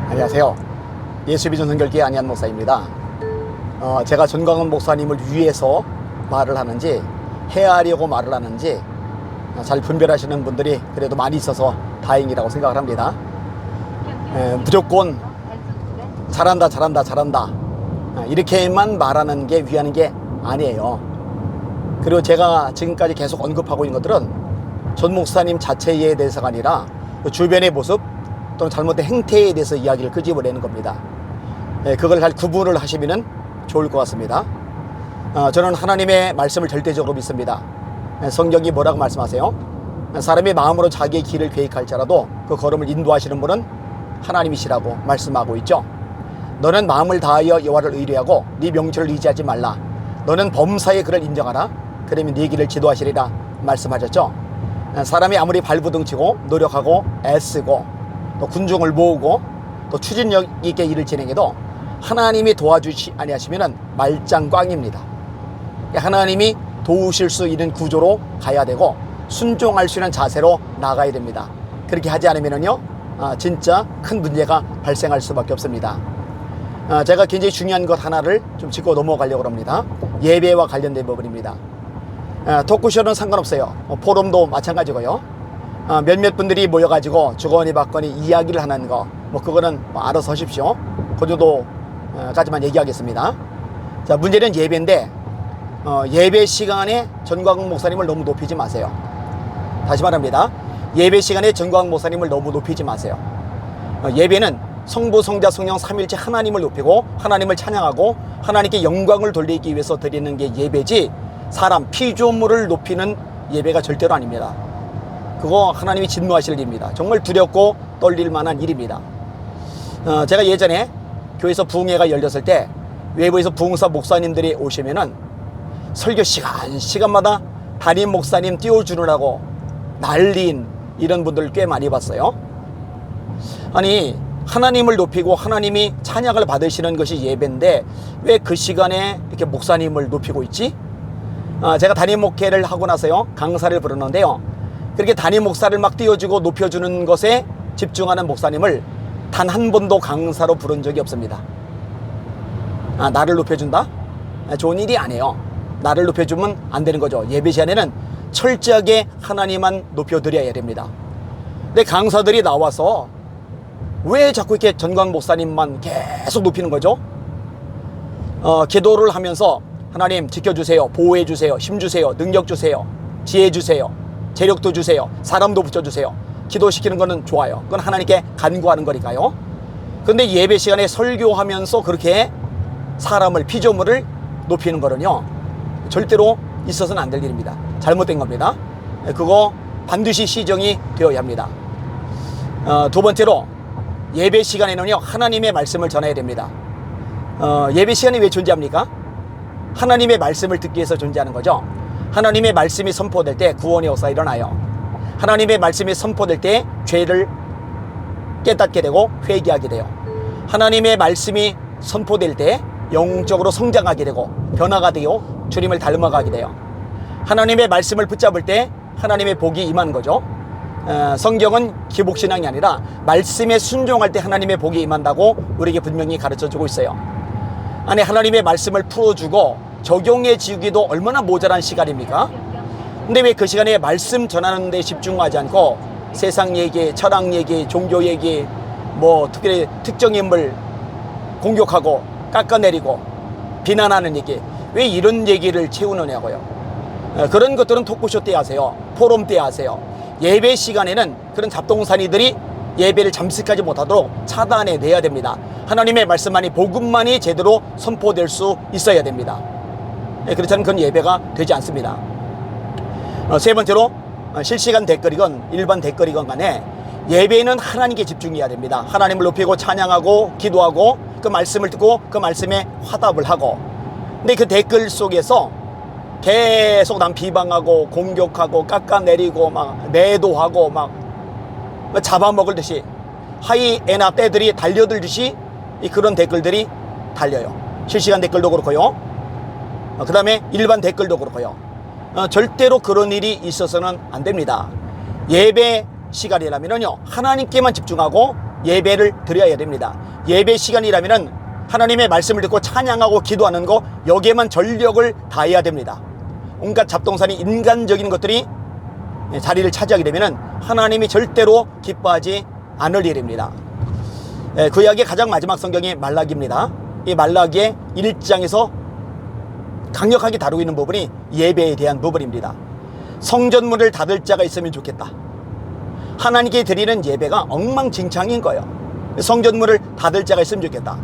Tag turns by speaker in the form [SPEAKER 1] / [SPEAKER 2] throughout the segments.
[SPEAKER 1] 안녕하세요. 예수비전 선결교회 안희한 목사입니다. 제가 전광훈 목사님을 위해서 말을 하는지 헤아리려고 말을 하는지 잘 분별하시는 분들이 그래도 많이 있어서 다행이라고 생각을 합니다. 무조건 잘한다 잘한다 잘한다 이렇게만 말하는 게 위하는 게 아니에요. 그리고 제가 지금까지 계속 언급하고 있는 것들은 전 목사님 자체에 대해서가 아니라 주변의 모습 또는 잘못된 행태에 대해서 이야기를 끄집어내는 겁니다. 그걸 잘 구분을 하시면 좋을 것 같습니다. 저는 하나님의 말씀을 절대적으로 믿습니다. 성경이 뭐라고 말씀하세요? 사람이 마음으로 자기의 길을 계획할지라도 그 걸음을 인도하시는 분은 하나님이시라고 말씀하고 있죠. 너는 마음을 다하여 여호와를 의뢰하고 네 명철을 의지하지 말라. 너는 범사에 그를 인정하라. 그러면 네 길을 지도하시리라 말씀하셨죠. 사람이 아무리 발부둥치고 노력하고 애쓰고 또 군중을 모으고 또 추진력 있게 일을 진행해도 하나님이 도와주시 아니하시면 말짱꽝입니다. 하나님이 도우실 수 있는 구조로 가야 되고 순종할 수 있는 자세로 나가야 됩니다. 그렇게 하지 않으면요 진짜 큰 문제가 발생할 수밖에 없습니다. 제가 굉장히 중요한 것 하나를 좀 짚고 넘어가려고 합니다. 예배와 관련된 부분입니다. 토크쇼는 상관없어요. 포럼도 마찬가지고요. 몇몇 분들이 모여가지고 주거니 받거니 이야기를 하는 거 그거는 알아서 하십시오. 그 정도까지만 얘기하겠습니다. 자, 문제는 예배인데 예배 시간에 전광훈 목사님을 너무 높이지 마세요. 다시 말합니다. 예배 시간에 전광훈 목사님을 너무 높이지 마세요. 예배는 성부, 성자, 성령 삼일체 하나님을 높이고 하나님을 찬양하고 하나님께 영광을 돌리기 위해서 드리는 게 예배지 사람 피조물을 높이는 예배가 절대로 아닙니다. 그거 하나님이 진노하실 일입니다. 정말 두렵고 떨릴 만한 일입니다. 제가 예전에 교회에서 부흥회가 열렸을 때 외부에서 부흥사 목사님들이 오시면은 설교 시간마다 담임 목사님 띄워주느라고 난리인 이런 분들 꽤 많이 봤어요. 아니 하나님을 높이고 하나님이 찬양을 받으시는 것이 예배인데 왜 그 시간에 이렇게 목사님을 높이고 있지? 제가 담임 목회를 하고 나서요 강사를 부르는데요, 그렇게 담임 목사를 막 띄워주고 높여주는 것에 집중하는 목사님을 단 한 번도 강사로 부른 적이 없습니다. 나를 높여준다? 좋은 일이 아니에요. 나를 높여주면 안 되는 거죠. 예배 시간에는 철저하게 하나님만 높여드려야 됩니다. 근데 강사들이 나와서 왜 자꾸 이렇게 전광훈 목사님만 계속 높이는 거죠? 기도를 하면서 하나님 지켜주세요, 보호해주세요, 힘주세요, 능력 주세요, 지혜 주세요, 재력도 주세요, 사람도 붙여주세요. 기도시키는 거는 좋아요. 그건 하나님께 간구하는 거니까요. 그런데 예배 시간에 설교하면서 그렇게 사람을, 피조물을 높이는 거는요 절대로 있어서는 안 될 일입니다. 잘못된 겁니다. 그거 반드시 시정이 되어야 합니다. 두 번째로 예배 시간에는요 하나님의 말씀을 전해야 됩니다. 예배 시간이 왜 존재합니까? 하나님의 말씀을 듣기 위해서 존재하는 거죠. 하나님의 말씀이 선포될 때 구원의 역사가 일어나요. 하나님의 말씀이 선포될 때 죄를 깨닫게 되고 회개하게 돼요. 하나님의 말씀이 선포될 때 영적으로 성장하게 되고 변화가 되고 주님을 닮아가게 돼요. 하나님의 말씀을 붙잡을 때 하나님의 복이 임하는 거죠. 성경은 기복신앙이 아니라 말씀에 순종할 때 하나님의 복이 임한다고 우리에게 분명히 가르쳐주고 있어요. 아니 하나님의 말씀을 풀어주고 적용해 주기도 얼마나 모자란 시간입니까? 근데 왜 그 시간에 말씀 전하는 데 집중하지 않고 세상 얘기, 철학 얘기, 종교 얘기, 특별히 특정 인물 공격하고 깎아내리고 비난하는 얘기, 왜 이런 얘기를 채우느냐고요. 그런 것들은 토크쇼 때 하세요. 포럼 때 하세요. 예배 시간에는 그런 잡동사니들이 예배를 잠식하지 못하도록 차단해 내야 됩니다. 하나님의 말씀만이, 복음만이 제대로 선포될 수 있어야 됩니다. 그렇지 않으면 그건 예배가 되지 않습니다. 세 번째로 실시간 댓글이건 일반 댓글이건 간에 예배는 하나님께 집중해야 됩니다. 하나님을 높이고 찬양하고 기도하고 그 말씀을 듣고 그 말씀에 화답을 하고, 근데 그 댓글 속에서 계속 남 비방하고 공격하고 깎아내리고 막 매도하고 막 잡아먹을 듯이 하이에나 떼들이 달려들듯이 그런 댓글들이 달려요. 실시간 댓글도 그렇고요. 그 다음에 일반 댓글도 그렇고요. 절대로 그런 일이 있어서는 안 됩니다. 예배 시간이라면요 하나님께만 집중하고 예배를 드려야 됩니다. 예배 시간이라면은 하나님의 말씀을 듣고 찬양하고 기도하는 거, 여기에만 전력을 다해야 됩니다. 온갖 잡동사니 인간적인 것들이 자리를 차지하게 되면은 하나님이 절대로 기뻐하지 않을 일입니다. 구약의 가장 마지막 성경이 말라기입니다. 이 말라기의 1장에서 강력하게 다루고 있는 부분이 예배에 대한 부분입니다. 성전문을 닫을 자가 있으면 좋겠다. 하나님께 드리는 예배가 엉망진창인 거예요. 성전문을 닫을 자가 있으면 좋겠다.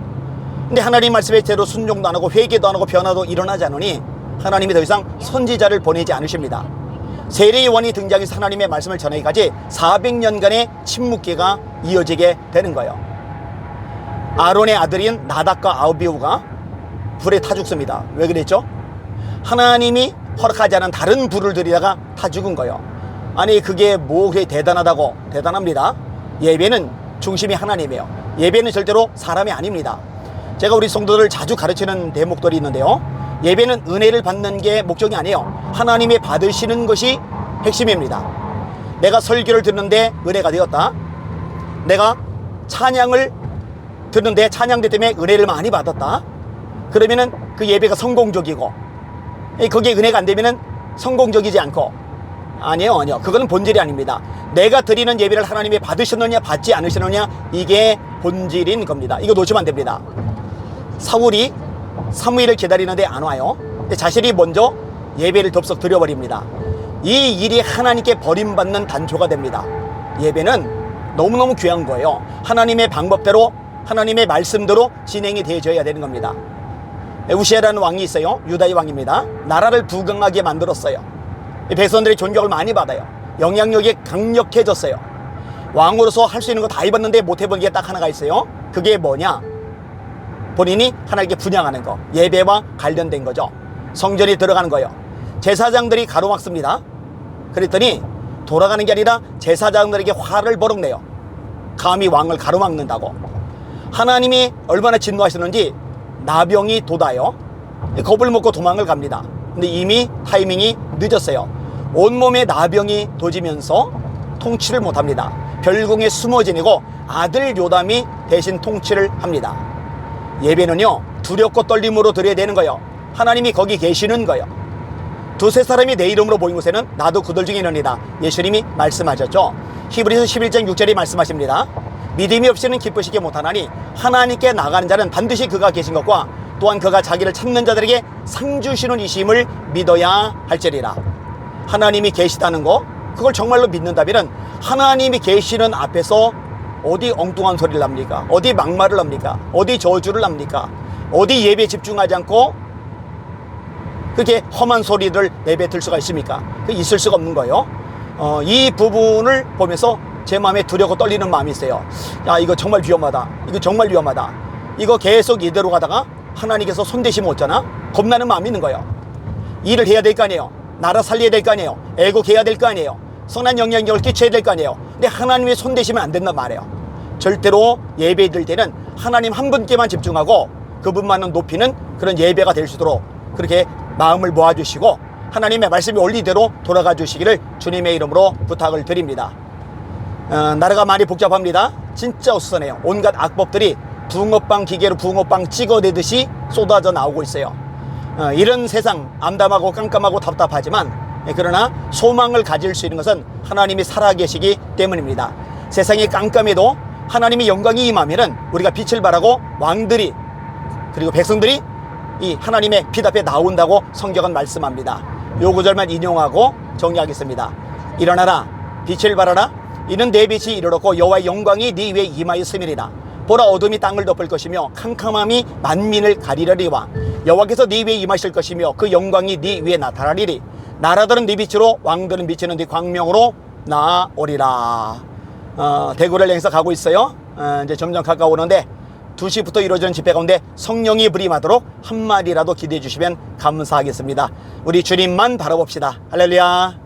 [SPEAKER 1] 근데 하나님 말씀에 제대로 순종도 안 하고 회개도 안 하고 변화도 일어나지 않으니 하나님이 더 이상 선지자를 보내지 않으십니다. 세례 요한이 등장해서 하나님의 말씀을 전하기까지 400년간의 침묵기가 이어지게 되는 거예요. 아론의 아들인 나답과 아비후가 불에 타 죽습니다. 왜 그랬죠? 하나님이 허락하지 않은 다른 불을 들이다가 타 죽은 거예요. 아니 그게 뭐 그렇게 대단하다고? 대단합니다. 예배는 중심이 하나님이에요. 예배는 절대로 사람이 아닙니다. 제가 우리 성도들 자주 가르치는 대목들이 있는데요, 예배는 은혜를 받는 게 목적이 아니에요. 하나님이 받으시는 것이 핵심입니다. 내가 설교를 듣는데 은혜가 되었다. 내가 찬양을 듣는데 찬양대 때문에 은혜를 많이 받았다. 그러면은 그 예배가 성공적이고, 거기에 은혜가 안 되면은 성공적이지 않고, 아니요. 그거는 본질이 아닙니다. 내가 드리는 예배를 하나님이 받으셨느냐 받지 않으셨느냐, 이게 본질인 겁니다. 이거 놓치면 안 됩니다. 사울이 사무엘을 기다리는데 안 와요. 근데 자신이 먼저 예배를 덥석 드려버립니다. 이 일이 하나님께 버림받는 단초가 됩니다. 예배는 너무너무 귀한 거예요. 하나님의 방법대로, 하나님의 말씀대로 진행이 되어져야 되는 겁니다. 우시아라는 왕이 있어요. 유다의 왕입니다. 나라를 부강하게 만들었어요. 백성들의 존경을 많이 받아요. 영향력이 강력해졌어요. 왕으로서 할 수 있는 거 다 해봤는데 못 해본 게 딱 하나가 있어요. 그게 뭐냐? 본인이 하나님께 분향하는 거, 예배와 관련된 거죠. 성전에 들어가는 거예요. 제사장들이 가로막습니다. 그랬더니 돌아가는 게 아니라 제사장들에게 화를 버럭내요. 감히 왕을 가로막는다고. 하나님이 얼마나 진노하셨는지 나병이 돋아요. 겁을 먹고 도망을 갑니다. 근데 이미 타이밍이 늦었어요. 온몸에 나병이 도지면서 통치를 못합니다. 별궁에 숨어 지내고 아들 요담이 대신 통치를 합니다. 예배는요, 두렵고 떨림으로 드려야 되는 거예요. 하나님이 거기 계시는 거예요. 두세 사람이 내 이름으로 모인 곳에는 나도 그들 중에 있느니라, 예수님이 말씀하셨죠. 히브리서 11장 6절에 말씀하십니다. 믿음이 없이는 기쁘시게 못하나니 하나님께 나가는 자는 반드시 그가 계신 것과 또한 그가 자기를 찾는 자들에게 상 주시는 이심을 믿어야 할지리라. 하나님이 계시다는 거, 그걸 정말로 믿는다면 하나님이 계시는 앞에서 어디 엉뚱한 소리를 합니까? 어디 막말을 합니까? 어디 저주를 합니까? 어디 예배에 집중하지 않고 그렇게 험한 소리를 내뱉을 수가 있습니까? 있을 수가 없는 거예요. 이 부분을 보면서 제 마음에 두렵고 떨리는 마음이 있어요. 야, 이거 정말 위험하다. 이거 정말 위험하다. 이거 계속 이대로 가다가 하나님께서 손대시면 어쩌나? 겁나는 마음이 있는 거예요. 일을 해야 될 거 아니에요. 나라 살려야 될 거 아니에요. 애국해야 될 거 아니에요. 선한 영향력을 끼쳐야 될 거 아니에요. 근데 하나님의 손대시면 안 된단 말이에요. 절대로 예배 드릴 때는 하나님 한 분께만 집중하고 그분만을 높이는 그런 예배가 될 수 있도록 그렇게 마음을 모아주시고 하나님의 말씀이 원리대로 돌아가 주시기를 주님의 이름으로 부탁을 드립니다. 나라가 많이 복잡합니다. 진짜 어수선해요. 온갖 악법들이 붕어빵 기계로 붕어빵 찍어내듯이 쏟아져 나오고 있어요. 이런 세상 암담하고 깜깜하고 답답하지만, 그러나 소망을 가질 수 있는 것은 하나님이 살아계시기 때문입니다. 세상이 깜깜해도 하나님의 영광이 임하면은 우리가 빛을 발하고 왕들이 그리고 백성들이 이 하나님의 빛 앞에 나온다고 성경은 말씀합니다. 요 구절만 인용하고 정리하겠습니다. 일어나라, 빛을 발하라. 이는 내 빛이 이르렀고 여호와의 영광이 네 위에 임하였음이니라. 보라, 어둠이 땅을 덮을 것이며 캄캄함이 만민을 가리려니와 여호와께서 네 위에 임하실 것이며 그 영광이 네 위에 나타나리리. 나라들은 네 빛으로 왕들은 비치는 네 광명으로 나오리라. 대구를 향해서 가고 있어요. 이제 점점 가까워오는데 2시부터 이루어지는 집회 가운데 성령이 불임하도록 한 마디라도 기대해 주시면 감사하겠습니다. 우리 주님만 바라봅시다. 할렐루야.